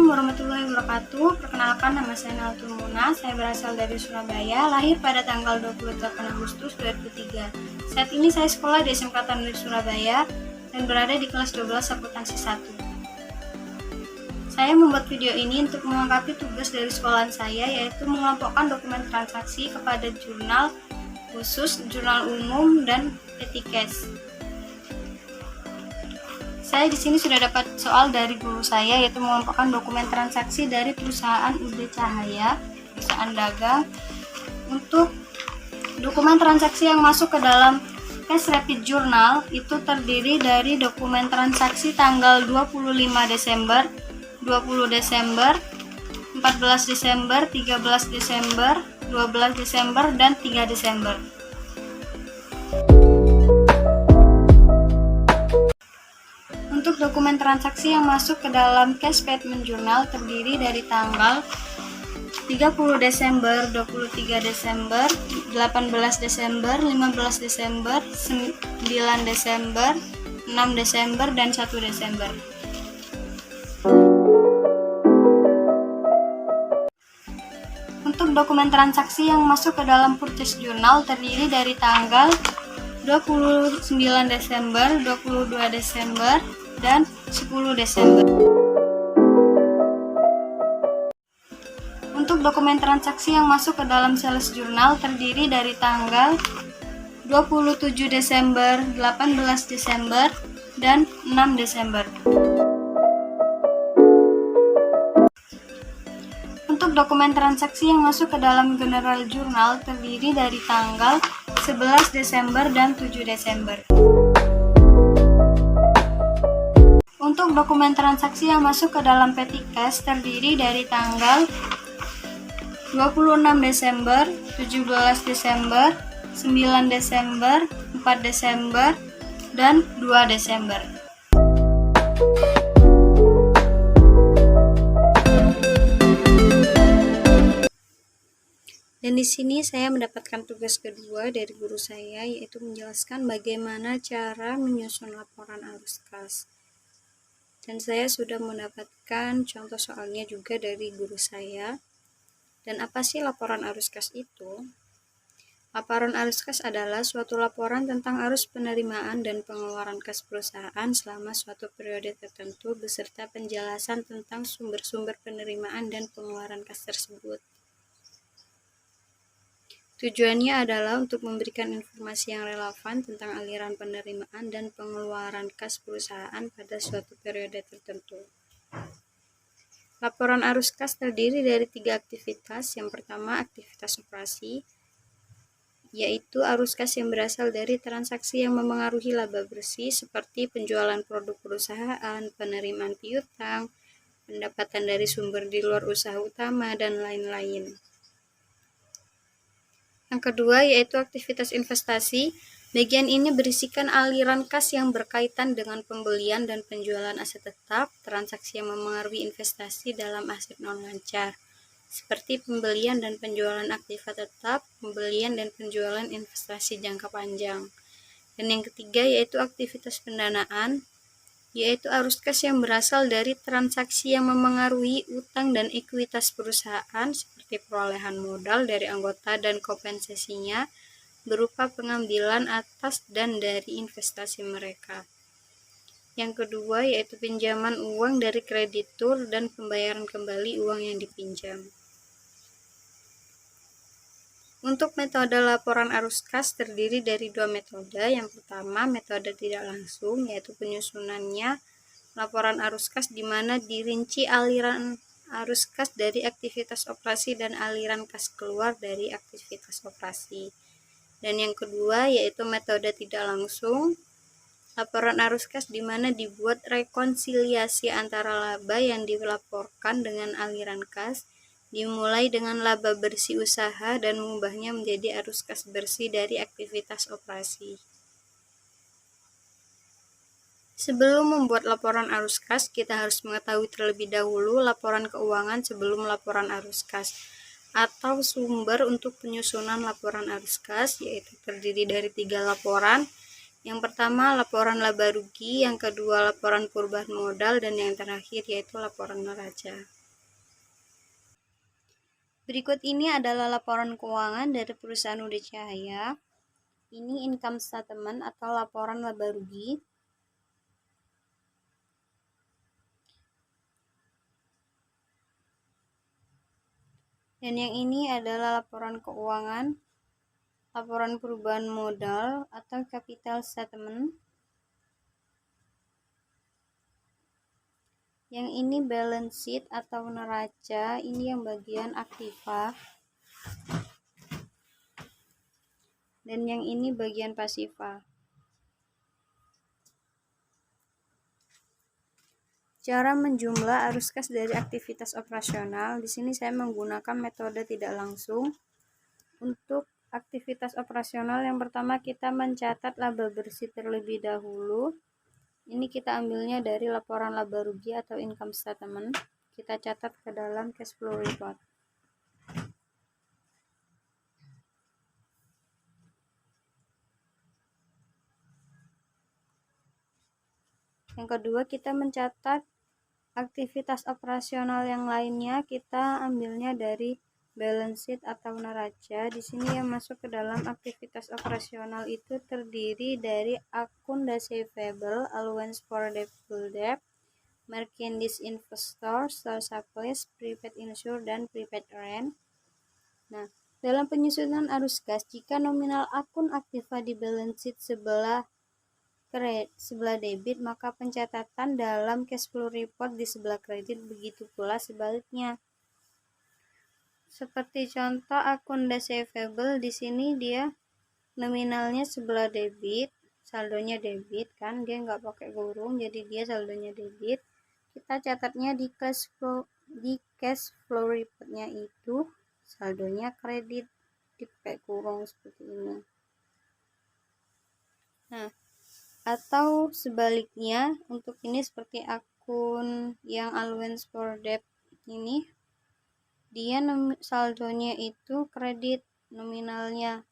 Assalamualaikum warahmatullahi wabarakatuh. Perkenalkan, nama saya Naltul Muna. Saya berasal dari Surabaya, lahir pada tanggal 28 Agustus 2003. Saat ini saya sekolah di SMK Tanuri Surabaya dan berada di kelas 12 akuntansi 1. Saya membuat video ini untuk melengkapi tugas dari sekolahan saya, yaitu mengelompokkan dokumen transaksi kepada jurnal khusus, jurnal umum, dan petty cash. Saya di sini sudah dapat soal dari guru saya, yaitu mengelompokkan dokumen transaksi dari perusahaan UD Cahaya, perusahaan dagang. Untuk dokumen transaksi yang masuk ke dalam Cash Rapid Journal itu terdiri dari dokumen transaksi tanggal 25 Desember, 20 Desember, 14 Desember, 13 Desember, 12 Desember, dan 3 Desember. Untuk dokumen transaksi yang masuk ke dalam Cash Payment Journal terdiri dari tanggal 30 Desember, 23 Desember, 18 Desember, 15 Desember, 9 Desember, 6 Desember, dan 1 Desember. Untuk dokumen transaksi yang masuk ke dalam Purchase Journal terdiri dari tanggal 29 Desember, 22 Desember, dan 10 Desember. Untuk dokumen transaksi yang masuk ke dalam Sales Journal terdiri dari tanggal 27 Desember, 18 Desember, dan 6 Desember. Untuk dokumen transaksi yang masuk ke dalam General Journal terdiri dari tanggal 11 Desember dan 7 Desember. Untuk dokumen transaksi yang masuk ke dalam petty cash terdiri dari tanggal 26 Desember, 17 Desember, 9 Desember, 4 Desember, dan 2 Desember. Dan di sini saya mendapatkan tugas kedua dari guru saya, yaitu menjelaskan bagaimana cara menyusun laporan arus kas. Dan saya sudah mendapatkan contoh soalnya juga dari guru saya. Dan apa sih laporan arus kas itu? Laporan arus kas adalah suatu laporan tentang arus penerimaan dan pengeluaran kas perusahaan selama suatu periode tertentu beserta penjelasan tentang sumber-sumber penerimaan dan pengeluaran kas tersebut. Tujuannya adalah untuk memberikan informasi yang relevan tentang aliran penerimaan dan pengeluaran kas perusahaan pada suatu periode tertentu. Laporan arus kas terdiri dari 3 aktivitas. Yang pertama, aktivitas operasi, yaitu arus kas yang berasal dari transaksi yang memengaruhi laba bersih seperti penjualan produk perusahaan, penerimaan piutang, pendapatan dari sumber di luar usaha utama, dan lain-lain. Yang kedua, yaitu aktivitas investasi. Bagian ini berisikan aliran kas yang berkaitan dengan pembelian dan penjualan aset tetap, transaksi yang memengaruhi investasi dalam aset non-lancar, seperti pembelian dan penjualan aktiva tetap, pembelian dan penjualan investasi jangka panjang. Dan yang ketiga, yaitu aktivitas pendanaan, yaitu arus kas yang berasal dari transaksi yang memengaruhi utang dan ekuitas perusahaan seperti perolehan modal dari anggota dan kompensasinya berupa pengambilan atas dan dari investasi mereka. Yang kedua, yaitu pinjaman uang dari kreditur dan pembayaran kembali uang yang dipinjam. Untuk metode laporan arus kas terdiri dari 2 metode. Yang pertama, metode tidak langsung, yaitu penyusunannya laporan arus kas di mana dirinci aliran arus kas dari aktivitas operasi dan aliran kas keluar dari aktivitas operasi. Dan yang kedua, yaitu metode tidak langsung, laporan arus kas di mana dibuat rekonsiliasi antara laba yang dilaporkan dengan aliran kas, dimulai dengan laba bersih usaha dan mengubahnya menjadi arus kas bersih dari aktivitas operasi. Sebelum membuat laporan arus kas, kita harus mengetahui terlebih dahulu laporan keuangan sebelum laporan arus kas, atau sumber untuk penyusunan laporan arus kas, yaitu terdiri dari 3 laporan. Yang pertama, laporan laba rugi, yang kedua, laporan perubahan modal, dan yang terakhir yaitu laporan neraca. Berikut ini adalah laporan keuangan dari perusahaan Uda Cahaya. Ini income statement atau laporan laba rugi. Dan yang ini adalah laporan keuangan, laporan perubahan modal atau capital statement. Yang ini balance sheet atau neraca, ini yang bagian aktiva. Dan yang ini bagian pasiva. Cara menjumlah arus kas dari aktivitas operasional. Di sini saya menggunakan metode tidak langsung. Untuk aktivitas operasional yang pertama kita mencatat laba bersih terlebih dahulu. Ini kita ambilnya dari laporan laba rugi atau income statement. Kita catat ke dalam cash flow report. Yang kedua, kita mencatat aktivitas operasional yang lainnya, kita ambilnya dari balance sheet atau neraca. Di sini yang masuk ke dalam aktivitas operasional itu terdiri dari akun receivable, allowance for doubtful debt, merchandise investor, store supplies, prepaid insure, dan prepaid rent. Nah, dalam penyusunan arus kas, jika nominal akun aktiva di balance sheet sebelah debit, maka pencatatan dalam cash flow report di sebelah kredit, begitu pula sebaliknya. Seperti contoh akun receivable, di sini dia nominalnya sebelah debit, saldonya debit kan, dia nggak pakai kurung, jadi dia saldonya debit. Kita catatnya di cash flow reportnya itu saldonya kredit, dipakai kurung seperti ini. Nah, atau sebaliknya, untuk ini seperti akun yang allowance for debt ini, dia saldonya itu kredit nominalnya.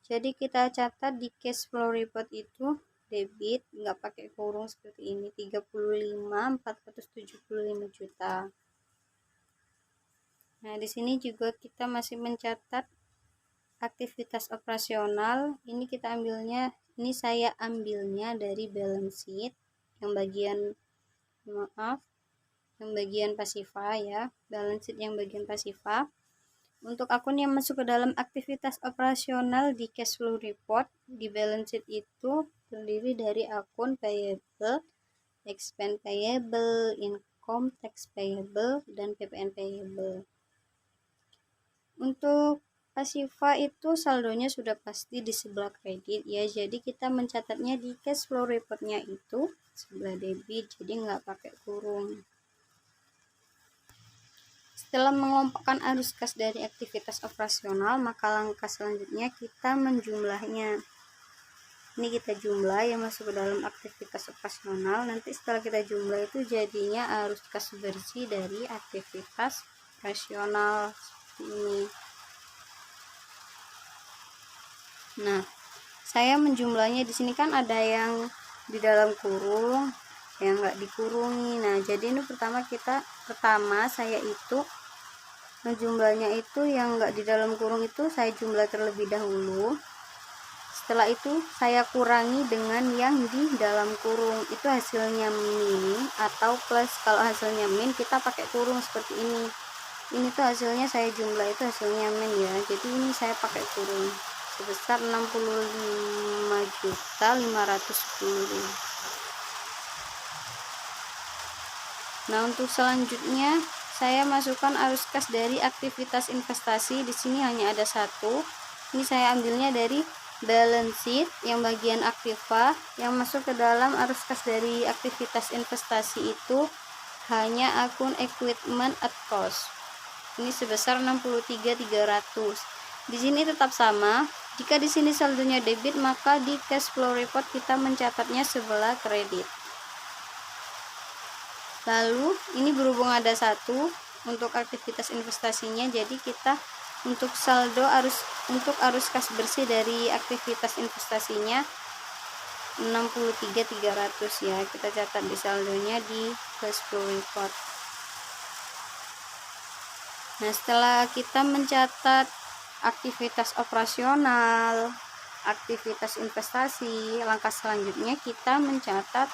Jadi kita catat di cash flow report itu debit, nggak pakai kurung seperti ini, 35.475 juta. Nah, di sini juga kita masih mencatat aktivitas operasional. Ini saya ambilnya dari balance sheet yang bagian pasiva ya, balance sheet yang bagian pasiva. Untuk akun yang masuk ke dalam aktivitas operasional di cash flow report di balance sheet itu terdiri dari akun payable, expense payable, income tax payable, dan PPN payable. Untuk pasiva itu saldonya sudah pasti di sebelah kredit ya, jadi kita mencatatnya di cash flow reportnya itu sebelah debit, jadi nggak pakai kurung. Setelah mengelompokkan arus kas dari aktivitas operasional, maka langkah selanjutnya kita menjumlahnya. Ini kita jumlah yang masuk ke dalam aktivitas operasional. Nanti setelah kita jumlah itu jadinya arus kas bersih dari aktivitas operasional seperti ini. Nah, saya menjumlahnya di sini kan ada yang di dalam kurung, yang nggak dikurungi. Nah, jadi ini pertama saya itu menjumlahnya itu yang nggak di dalam kurung itu saya jumlah terlebih dahulu. Setelah itu saya kurangi dengan yang di dalam kurung, itu hasilnya min atau plus. Kalau hasilnya min kita pakai kurung seperti ini. Ini tuh hasilnya saya jumlah itu hasilnya min ya, jadi ini saya pakai kurung sebesar 65.510.000. Nah, untuk selanjutnya saya masukkan arus kas dari aktivitas investasi. Di sini hanya ada satu. Ini saya ambilnya dari balance sheet yang bagian aktiva. Yang masuk ke dalam arus kas dari aktivitas investasi itu hanya akun equipment at cost. Ini sebesar 63.300. Di sini tetap sama. Jika di sini saldonya debit, maka di cash flow report kita mencatatnya sebelah kredit. Lalu ini berhubung ada satu untuk aktivitas investasinya, jadi kita untuk arus kas bersih dari aktivitas investasinya 63.300 ya, kita catat di saldonya di cash flow report. Nah, setelah kita mencatat aktivitas operasional, aktivitas investasi, langkah selanjutnya kita mencatat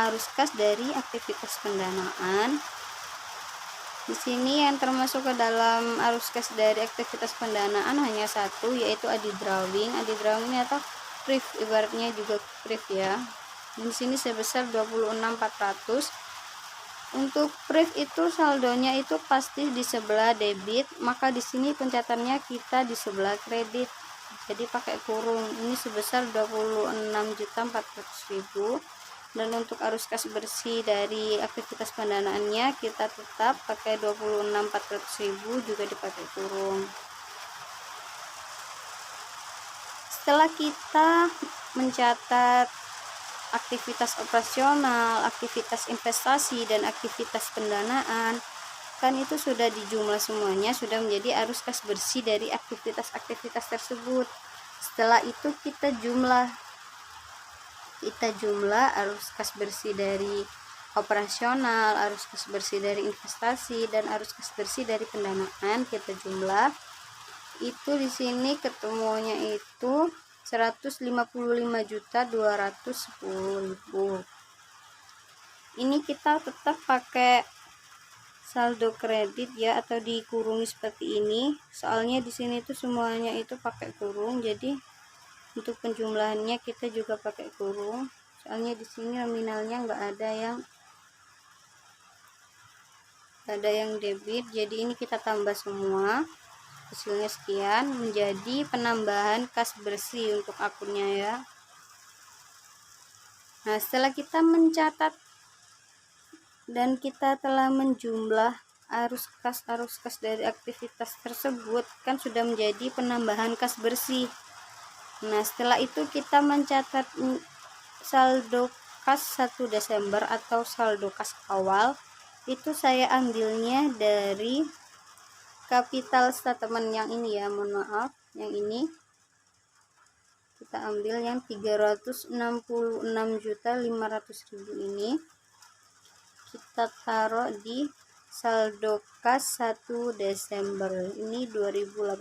arus kas dari aktivitas pendanaan. Di sini yang termasuk ke dalam arus kas dari aktivitas pendanaan hanya satu, yaitu adi drawing. Adi drawing atau pref, ibaratnya juga pref ya. Di sini sebesar 26.400. Untuk pref itu saldonya itu pasti di sebelah debit, maka di sini pencatatannya kita di sebelah kredit. Jadi pakai kurung. Ini sebesar 26.400.000. Dan untuk arus kas bersih dari aktivitas pendanaannya kita tetap pakai 26.400.000, juga dipakai kurung. Setelah kita mencatat aktivitas operasional, aktivitas investasi, dan aktivitas pendanaan, kan itu sudah dijumlah semuanya, sudah menjadi arus kas bersih dari aktivitas-aktivitas tersebut. Setelah itu kita jumlah arus kas bersih dari operasional, arus kas bersih dari investasi, dan arus kas bersih dari pendanaan. Kita jumlah itu di sini ketemunya itu 155.210.000. Ini kita tetap pakai saldo kredit ya, atau dikurungi seperti ini. Soalnya di sini tuh semuanya itu pakai kurung, jadi untuk penjumlahannya kita juga pakai kurung. Soalnya di sini nominalnya nggak ada yang debit, jadi ini kita tambah semua. Hasilnya sekian, menjadi penambahan kas bersih untuk akunnya ya. Nah, setelah kita mencatat dan kita telah menjumlah arus kas dari aktivitas tersebut, kan sudah menjadi penambahan kas bersih. Nah, setelah itu kita mencatat saldo kas 1 Desember atau saldo kas awal. Itu saya ambilnya dari capital statement yang ini ya, mohon maaf, yang ini kita ambil yang 366.500.000 ini, kita taruh di saldo kas 1 Desember ini 2018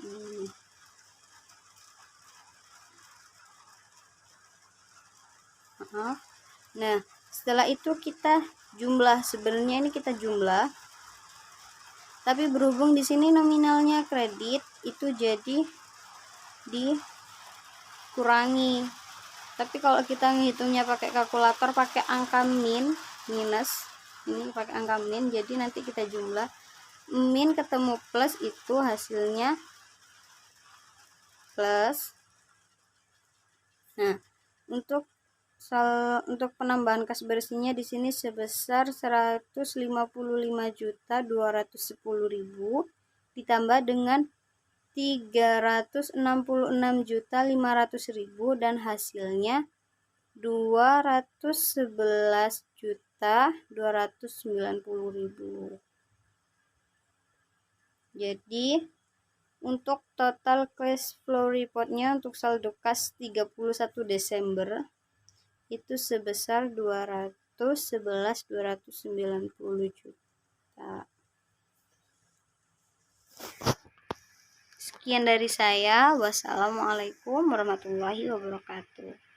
ini. Nah, setelah itu kita jumlah, sebenarnya ini kita jumlah, tapi berhubung di sini nominalnya kredit, itu jadi dikurangi. Tapi kalau kita ngitungnya pakai kalkulator, pakai angka minus, ini pakai angka min, jadi nanti kita jumlah min ketemu plus, itu hasilnya plus. Nah, untuk penambahan kas bersihnya di sini sebesar 155.210.000 ditambah dengan 366.500.000 dan hasilnya 211.290.000. Jadi untuk total cash flow reportnya untuk saldo kas 31 Desember itu sebesar 211.290 juta. Sekian dari saya. Wassalamualaikum warahmatullahi wabarakatuh.